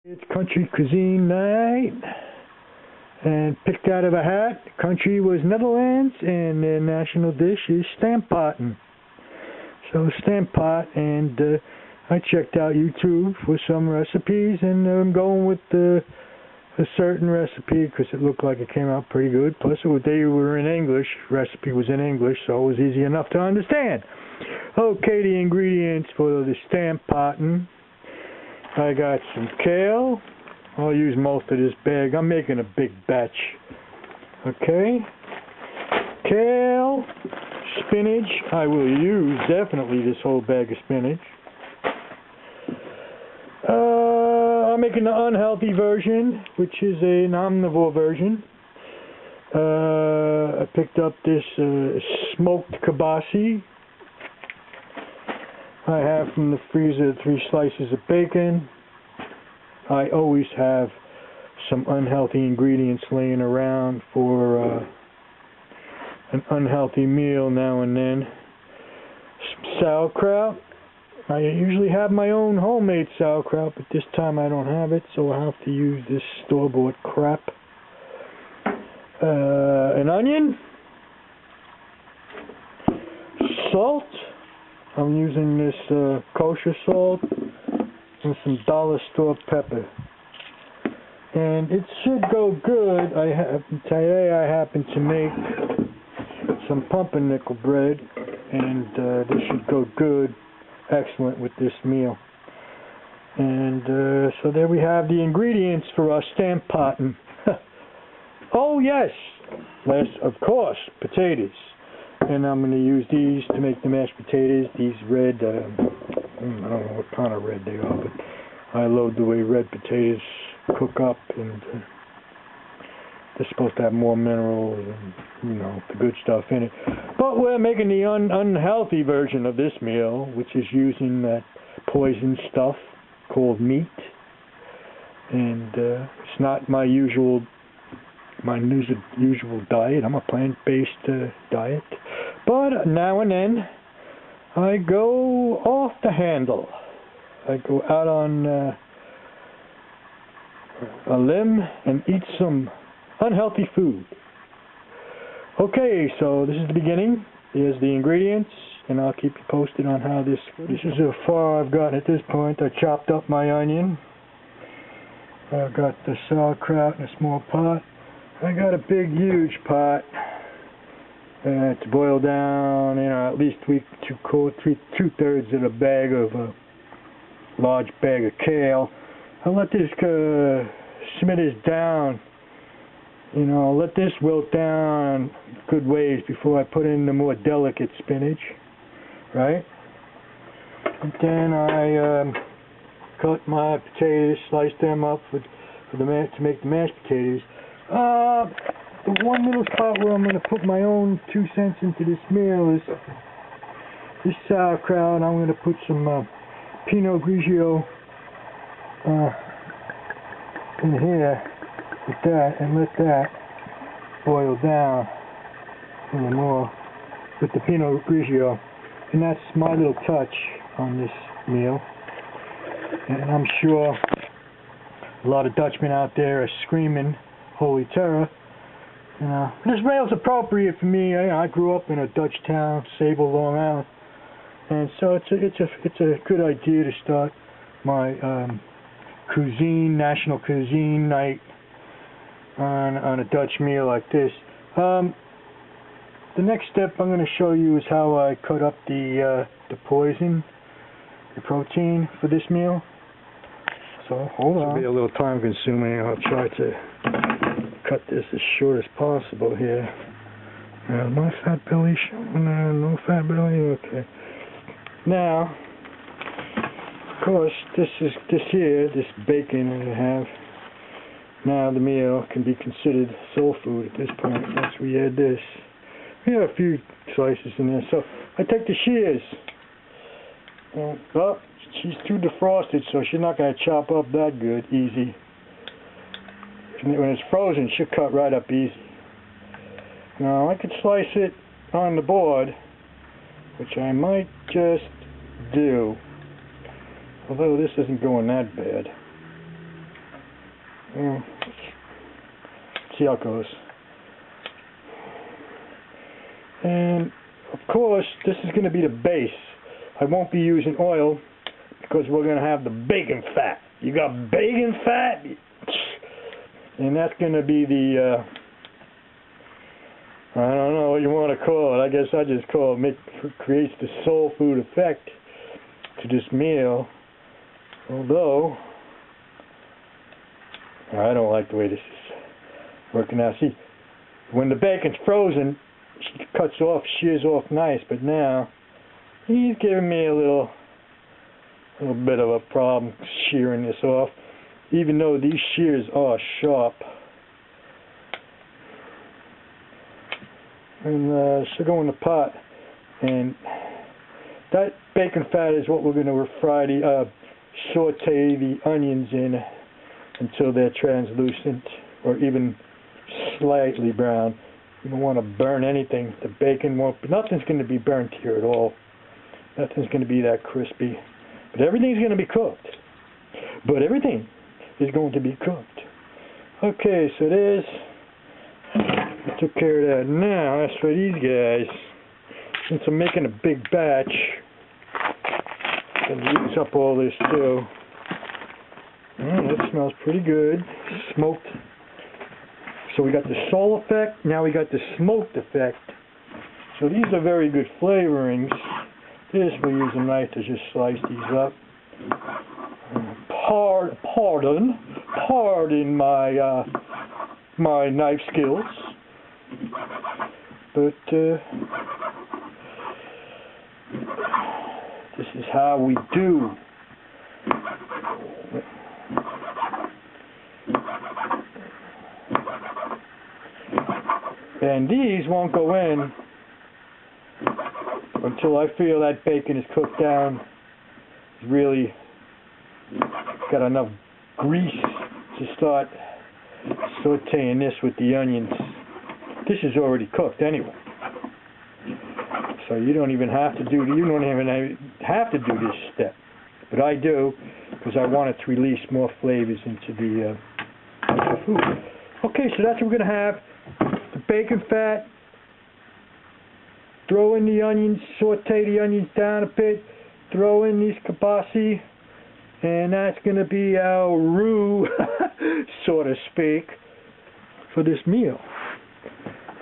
It's Country Cuisine Night, and picked out of a hat. Country was Netherlands, and their national dish is Stampotten. So Stamppot, and I checked out YouTube for some recipes, and I'm going with a certain recipe because it looked like it came out pretty good. Plus, they were in English. Recipe was in English, so it was easy enough to understand. Okay, the ingredients for the Stampotten. I got some kale. I'll use most of this bag. I'm making a big batch. Okay. Kale, spinach. I will use definitely this whole bag of spinach. I'm making the unhealthy version, which is an omnivore version. I picked up this smoked kibasi. I have from the freezer 3 slices of bacon. I always have some unhealthy ingredients laying around for an unhealthy meal now and then. Some sauerkraut. I usually have my own homemade sauerkraut, but this time I don't have it, so I have to use this store-bought crap. An onion. Salt. I'm using this kosher salt and some dollar store pepper. And it should go good. Today I happen to make some pumpernickel bread, and this should go good, excellent with this meal. And so there we have the ingredients for our Stampotten. Oh yes, of course, potatoes. And I'm going to use these to make the mashed potatoes. These red, I don't know what kind of red they are, but I love the way red potatoes cook up, and they're supposed to have more minerals and, you know, the good stuff in it. But we're making the unhealthy version of this meal, which is using that poison stuff called meat. And it's not my usual diet. I'm a plant-based diet. But now and then, I go off the handle. I go out on a limb and eat some unhealthy food. Okay, so this is the beginning. Here's the ingredients, and I'll keep you posted on how this is how far I've gotten at this point. I chopped up my onion. I've got the sauerkraut in a small pot. I got a big, huge pot to boil down, you know, at least 2/3 of a bag of a large bag of kale. I'll let this simmer this down, you know, let this wilt down good ways before I put in the more delicate spinach, right? And then I cut my potatoes, slice them up to make the mashed potatoes. The one little spot where I'm going to put my own 2 cents into this meal is this sauerkraut. I'm going to put some Pinot Grigio in here with that, and let that boil down a little more with the Pinot Grigio. And that's my little touch on this meal. And I'm sure a lot of Dutchmen out there are screaming holy terror. You know, this meal's appropriate for me. I grew up in a Dutch town, Sable, Long Island, and so it's a good idea to start my National Cuisine Night on a Dutch meal like this. The next step I'm going to show you is how I cut up the protein for this meal. So hold on. It'll be a little time consuming. I'll try to cut this as short as possible here. My fat belly showing? No fat belly? Okay. Now, of course, this bacon that I have. Now the meal can be considered soul food at this point once we add this. We have a few slices in there. So I take the shears. Oh, she's too defrosted, so she's not going to chop up that good, easy. When it's frozen, she'll cut right up easy. Now, I could slice it on the board, which I might just do, although this isn't going that bad. See how it goes. And of course, this is going to be the base. I won't be using oil because we're going to have the bacon fat. You got bacon fat, and that's going to be the I don't know what you want to call it. I guess I just call it creates the soul food effect to this meal. Although I don't like the way this is working out. See, when the bacon's frozen, she cuts off, shears off nice, but now he's giving me a little bit of a problem shearing this off, even though these shears are sharp. And should go in the pot, and that bacon fat is what we're going to saute the onions in until they're translucent or even slightly brown. You don't want to burn anything. The bacon won't. Nothing's going to be burnt here at all. Nothing's going to be that crispy. But everything's going to be cooked. But everything is going to be cooked. Okay, so there's. I took care of that. Now, as for these guys, since I'm making a big batch, I'm going to use up all this too. That smells pretty good. Smoked. So we got the salt effect, now we got the smoked effect. So these are very good flavorings. This we'll use a knife to just slice these up. Pardon my my knife skills. But this is how we do. And these won't go in until I feel that bacon is cooked down. It's really got enough grease to start sauteing this with the onions. This is already cooked anyway, so you don't even have to do this step, but I do because I want it to release more flavors into the food. Okay, so that's what we're going to have. The bacon fat, throw in the onions, saute the onions down a bit, throw in these kibasi, and that's going to be our roux, so to speak, for this meal.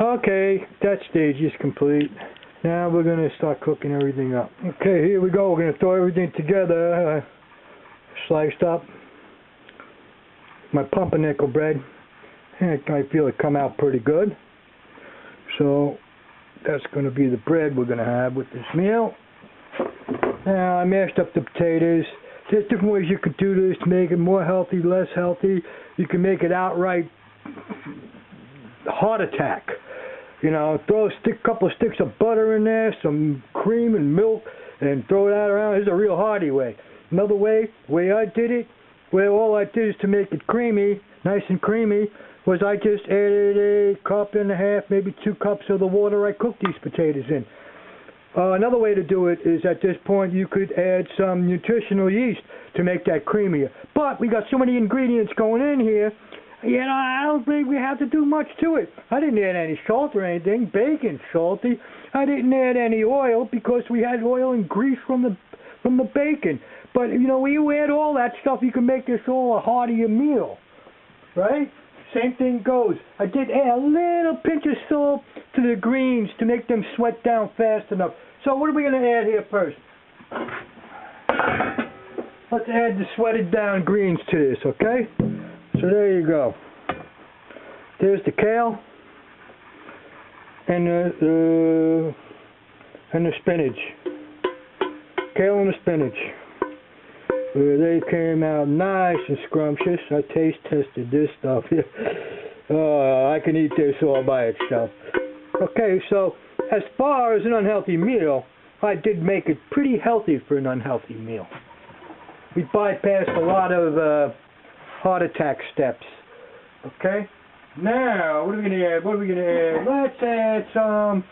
Okay, that stage is complete. Now we're going to start cooking everything up. Okay, here we go. We're going to throw everything together. Sliced up my pumpernickel bread. I feel it come out pretty good. So that's going to be the bread we're going to have with this meal. Now I mashed up the potatoes. There's different ways you could do this to make it more healthy, less healthy. You can make it outright heart attack. You know, throw a couple of sticks of butter in there, some cream and milk, and throw that around. This is a real hearty way. Another way, the way I did it, where all I did is to make it creamy, nice and creamy, was I just added a cup and a half, maybe 2 cups of the water I cooked these potatoes in. Another way to do it is at this point you could add some nutritional yeast to make that creamier. But we got so many ingredients going in here, you know, I don't think we have to do much to it. I didn't add any salt or anything. Bacon's salty. I didn't add any oil because we had oil and grease from the bacon. But you know, when you add all that stuff, you can make this all a heartier meal, right? Same thing goes. I did add a little pinch of salt to the greens to make them sweat down fast enough. So what are we going to add here first? Let's add the sweated down greens to this, okay? So there you go. There's the kale and the spinach. Kale and the spinach. They came out nice and scrumptious. I taste tested this stuff. I can eat this all by itself. Okay, so as far as an unhealthy meal, I did make it pretty healthy for an unhealthy meal. We bypassed a lot of heart attack steps. Okay? Now, what are we going to add? What are we going to add? Let's add some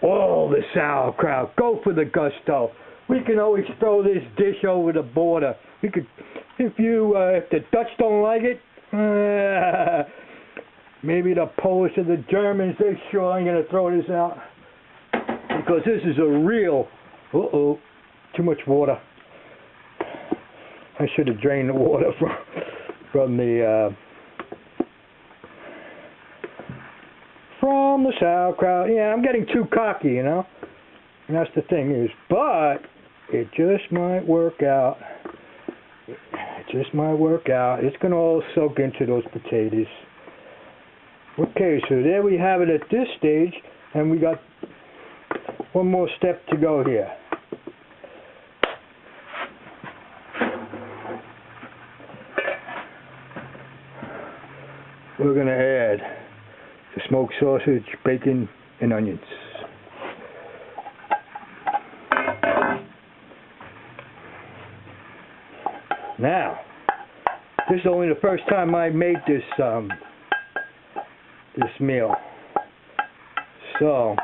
the sauerkraut. Go for the gusto. We can always throw this dish over the border. We could, if the Dutch don't like it, Maybe the Polish or the Germans, they sure ain't gonna throw this out. Because this is a real, too much water. I should have drained the water from the sauerkraut. Yeah, I'm getting too cocky, you know. And that's the thing is, but it just might work out. It just might work out. It's gonna all soak into those potatoes. Okay, so there we have it at this stage, and we got one more step to go here. We're going to add the smoked sausage, bacon, and onions. Now, this is only the first time I made this this meal, so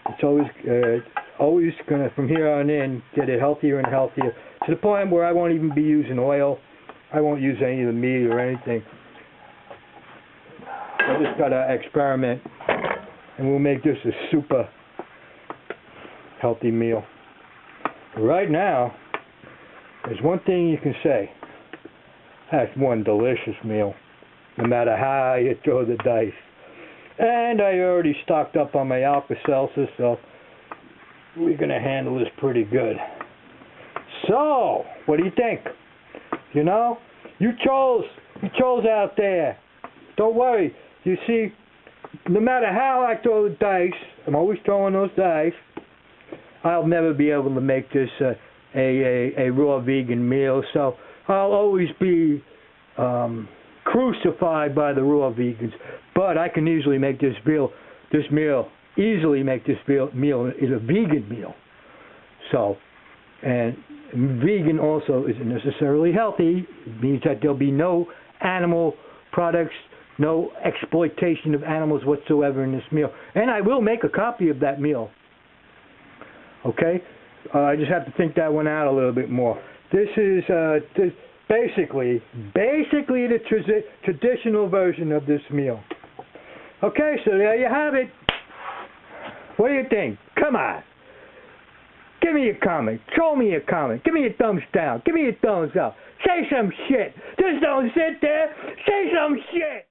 it's always gonna, from here on in, get it healthier and healthier to the point where I won't even be using oil. I won't use any of the meat or anything. I just gotta experiment, and we'll make this a super healthy meal. Right now, there's one thing you can say: that's one delicious meal, no matter how you throw the dice. And I already stocked up on my Alka-Seltzer, so we're gonna handle this pretty good. So, what do you think? You know, you trolls out there, don't worry. You see, no matter how I throw the dice, I'm always throwing those dice, I'll never be able to make this a raw vegan meal, so I'll always be crucified by the raw vegans. But I can easily make this meal is a vegan meal. So, and vegan also isn't necessarily healthy. It means that there'll be no animal products, no exploitation of animals whatsoever in this meal. And I will make a copy of that meal. Okay? I just have to think that one out a little bit more. This is basically the traditional version of this meal. Okay, so there you have it. What do you think? Come on. Give me a comment. Show me a comment. Give me a thumbs down. Give me a thumbs up. Say some shit. Just don't sit there. Say some shit.